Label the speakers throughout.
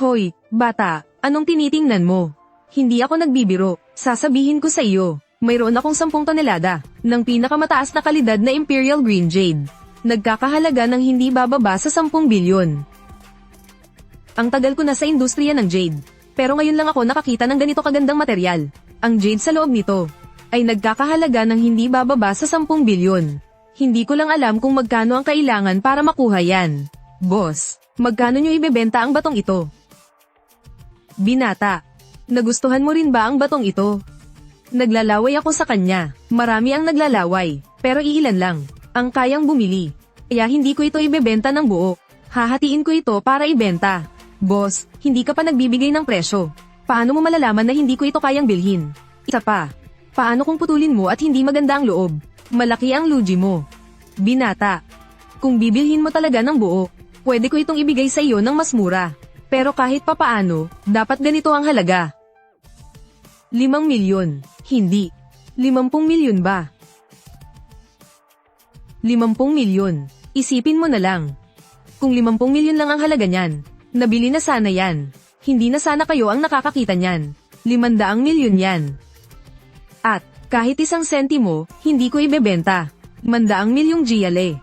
Speaker 1: Hoy, bata, anong tinitingnan mo? Hindi ako nagbibiro, sasabihin ko sa iyo, mayroon akong 10 tonelada ng pinakamataas na kalidad na Imperial Green Jade. Nagkakahalaga ng hindi bababa sa 10 bilyon. Ang tagal ko na sa industriya ng Jade, pero ngayon lang ako nakakita ng ganito kagandang material. Ang Jade sa loob nito ay nagkakahalaga ng hindi bababa sa 10 bilyon. Hindi ko lang alam kung magkano ang kailangan para makuha yan. Boss, magkano nyo ibebenta ang batong ito? Binata, nagustuhan mo rin ba ang batong ito? Naglalaway ako sa kanya. Marami ang naglalaway, pero iilan lang ang kayang bumili. Kaya hindi ko ito ibebenta ng buo. Hahatiin ko ito para ibenta. Boss, hindi ka pa nagbibigay ng presyo. Paano mo malalaman na hindi ko ito kayang bilhin? Isa pa, paano kung putulin mo at hindi maganda ang loob? Malaki ang lugi mo. Binata, kung bibilhin mo talaga ng buo, pwede ko itong ibigay sa iyo ng mas mura. Pero kahit papaano, dapat ganito ang halaga. 5 milyon. Hindi. 50 milyon ba? 50 milyon. Isipin mo na lang. Kung 50 milyon lang ang halaga niyan, nabili na sana yan. Hindi na sana kayo ang nakakakita niyan. 500 milyon yan. At, kahit 1 sentimo, hindi ko ibebenta. 500 milyong GLA.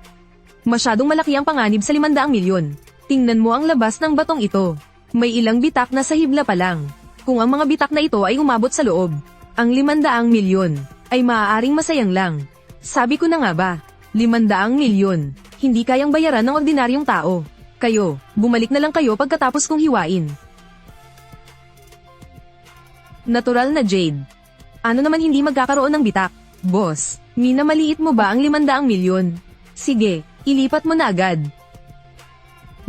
Speaker 1: Masyadong malaki ang panganib sa 500 milyon. Tingnan mo ang labas ng batong ito. May ilang bitak na sa hibla pa lang. Kung ang mga bitak na ito ay umabot sa loob, ang 500 milyon ay maaaring masayang lang. Sabi ko na nga ba, 500 milyon, hindi kayang bayaran ng ordinaryong tao. Kayo, bumalik na lang kayo pagkatapos kong hiwain. Natural na Jade. Ano naman hindi magkakaroon ng bitak? Boss, minamaliit mo ba ang 500 milyon? Sige, ilipat mo na agad.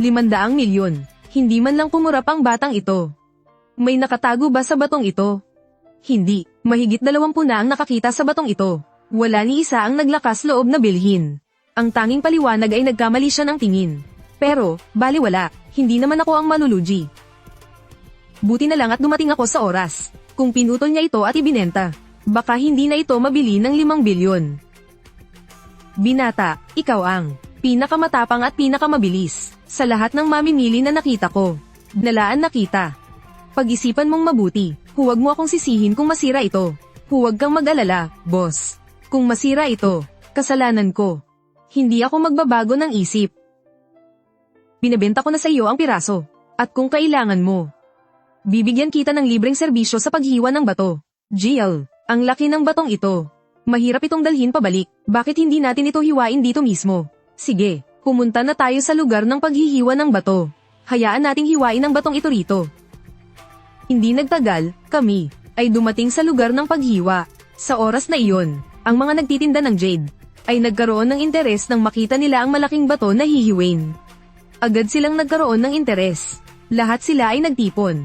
Speaker 1: 500 milyon. Hindi man lang kumurap ang batang ito. May nakatago ba sa batong ito? Hindi. Mahigit 20 na ang nakakita sa batong ito. Wala ni isa ang naglakas loob na bilhin. Ang tanging paliwanag ay nagkamali siya ng tingin. Pero, baliwala, hindi naman ako ang malulugi. Buti na lang at dumating ako sa oras. Kung pinutol niya ito at ibinenta, baka hindi na ito mabili ng 5 bilyon. Binata, ikaw ang pinakamatapang at pinakamabilis sa lahat ng mamimili na nakita ko. Nalaan nakita. Pag-isipan mong mabuti, huwag mo akong sisihin kung masira ito. Huwag kang mag-alala, boss. Kung masira ito, kasalanan ko. Hindi ako magbabago ng isip. Binebenta ko na sa iyo ang piraso. At kung kailangan mo, bibigyan kita ng libreng serbisyo sa paghiwa ng bato. Jill, ang laki ng batong ito. Mahirap itong dalhin pabalik. Bakit hindi natin ito hiwain dito mismo? Sige, pumunta na tayo sa lugar ng paghihiwa ng bato. Hayaan nating hiwain ang batong ito rito. Hindi nagtagal, kami ay dumating sa lugar ng paghiwa. Sa oras na iyon, ang mga nagtitinda ng Jade ay nagkaroon ng interes nang makita nila ang malaking bato na hihiwain. Agad silang nagkaroon ng interes. Lahat sila ay nagtipon.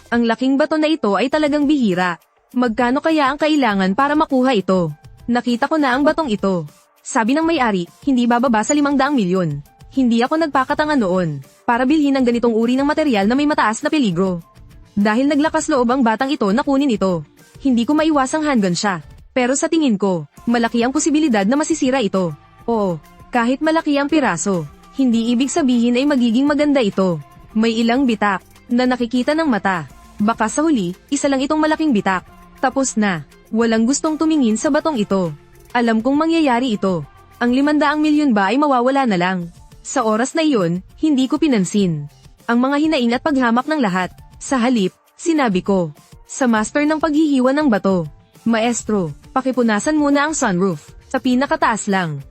Speaker 1: Ang laking bato na ito ay talagang bihira. Magkano kaya ang kailangan para makuha ito? Nakita ko na ang batong ito. Sabi ng may-ari, hindi bababa sa 500 milyon. Hindi ako nagpakatanga noon para bilhin ang ganitong uri ng material na may mataas na peligro. Dahil naglakas loob ang batang ito na kunin ito, hindi ko maiwasang handgun siya. Pero sa tingin ko, malaki ang posibilidad na masisira ito. Oo, kahit malaki ang piraso, hindi ibig sabihin ay magiging maganda ito. May ilang bitak na nakikita ng mata. Baka sa huli, isa lang itong malaking bitak. Tapos na, walang gustong tumingin sa batong ito. Alam kong mangyayari ito. Ang 500 milyon ba ay mawawala na lang. Sa oras na iyon, hindi ko pinansin ang mga hinaing at paghamak ng lahat. Sa halip, sinabi ko sa master ng paghihiwa ng bato, Maestro, pakipunasan muna ang sunroof. Sa pinakataas lang.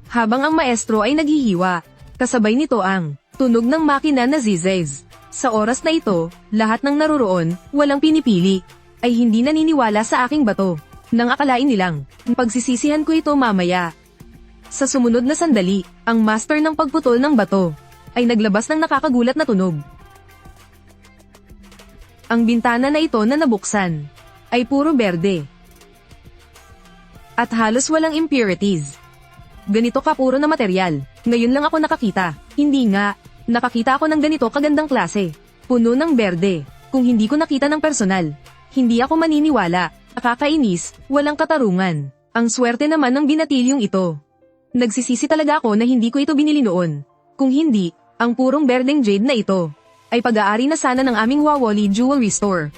Speaker 1: Habang ang maestro ay naghihiwa, kasabay nito ang tunog ng makina na zizez. Sa oras na ito, lahat ng naroroon, walang pinipili, ay hindi naniniwala sa aking bato. Nang akalain nilang, pagsisisihan ko ito mamaya. Sa sumunod na sandali, ang master ng pagputol ng bato, ay naglabas ng nakakagulat na tunog. Ang bintana na ito na nabuksan, ay puro berde. At halos walang impurities. Ganito kapuro na material, ngayon lang ako nakakita. Hindi nga, nakakita ako ng ganito kagandang klase. Puno ng berde, kung hindi ko nakita ng personal. Hindi ako maniniwala, nakakainis, walang katarungan. Ang swerte naman ng binatilyong ito. Nagsisisi talaga ako na hindi ko ito binili noon. Kung hindi, ang purong berdeng jade na ito ay pag-aari na sana ng aming Wawoli Jewelry Store.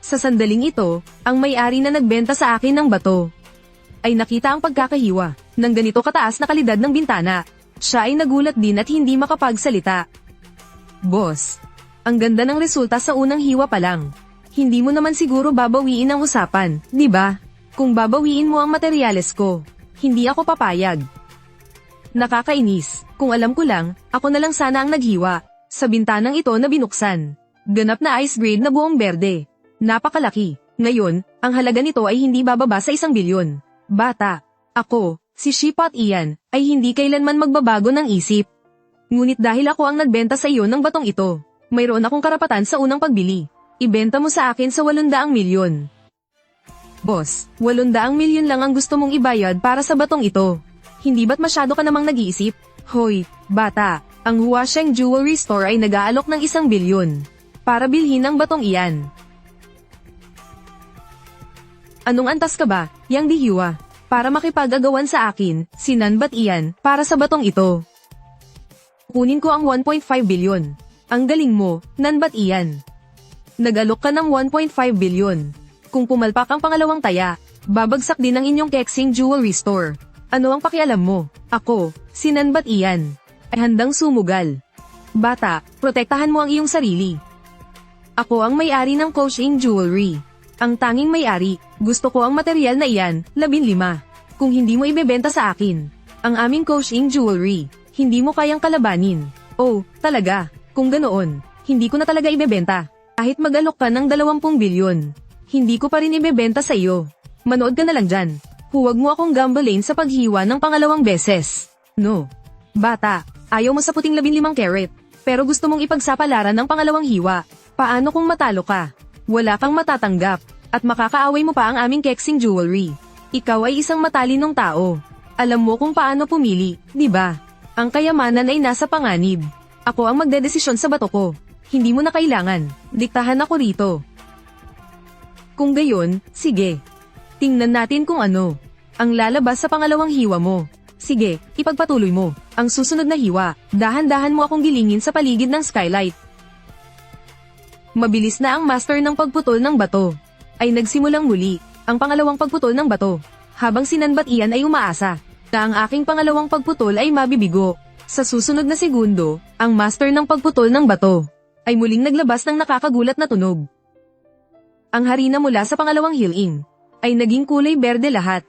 Speaker 1: Sa sandaling ito, ang may-ari na nagbenta sa akin ng bato ay nakita ang pagkakahiwa ng ganito kataas na kalidad ng bintana. Siya ay nagulat din at hindi makapagsalita. Boss, ang ganda ng resulta sa unang hiwa pa lang. Hindi mo naman siguro babawiin ang usapan, di ba? Kung babawiin mo ang materyales ko, hindi ako papayag. Nakakainis, kung alam ko lang, ako na lang sana ang naghiwa sa bintanang ito na binuksan. Ganap na ice grade na buong berde. Napakalaki. Ngayon, ang halaga nito ay hindi bababa sa 1 bilyon. Bata, ako, si Shipot Ian, ay hindi kailanman magbabago ng isip. Ngunit dahil ako ang nagbenta sa iyo ng batong ito, mayroon akong karapatan sa unang pagbili. Ibenta mo sa akin sa 800 milyon. Boss, 800 milyon lang ang gusto mong ibayad para sa batong ito. Hindi ba't masyado ka namang nag-iisip? Hoy, bata, ang Huasheng Jewelry Store ay nag-aalok ng 1 bilyon para bilhin ang batong iyan. Anong antas ka ba, yang dihiwa, para makipag-agawan sa akin, si Nanbat Ian, para sa batong ito? Kunin ko ang 1.5 bilyon. Ang galing mo, Nanbat Ian. Nag-alok ka ng 1.5 bilyon. Kung pumalpak ang pangalawang taya, babagsak din ang inyong Keqing Jewelry Store. Ano ang pakialam mo? Ako, si Nanbat Ian, ay handang sumugal. Bata, protektahan mo ang iyong sarili. Ako ang may-ari ng Keqing Jewelry. Ang tanging may-ari, gusto ko ang material na iyan, 15. Kung hindi mo ibebenta sa akin ang aming Keqing Jewelry, hindi mo kayang kalabanin. Oh, talaga, kung ganoon, hindi ko na talaga ibebenta. Kahit mag-alok ka ng 20 bilyon, hindi ko pa rin ibebenta sa iyo. Manood ka na lang dyan. Huwag mo akong gambalain sa paghiwa ng pangalawang beses. No. Bata, ayaw mo sa puting 15 karat, pero gusto mong ipagsapalaran ng pangalawang hiwa. Paano kung matalo ka? Wala kang matatanggap, at makakaaway mo pa ang aming Keqing Jewelry. Ikaw ay isang matalinong tao. Alam mo kung paano pumili, di ba? Ang kayamanan ay nasa panganib. Ako ang magdedesisyon sa bato ko. Hindi mo na kailangan. Diktahan ako rito. Kung gayon, sige. Tingnan natin kung ano ang lalabas sa pangalawang hiwa mo. Sige, ipagpatuloy mo ang susunod na hiwa. Dahan-dahan mo akong gilingin sa paligid ng skylight. Mabilis na ang master ng pagputol ng bato ay nagsimulang muli ang pangalawang pagputol ng bato, habang si Nanbat Ian ay umaasa na ang aking pangalawang pagputol ay mabibigo. Sa susunod na segundo, ang master ng pagputol ng bato ay muling naglabas ng nakakagulat na tunog. Ang harina mula sa pangalawang healing ay naging kulay berde lahat.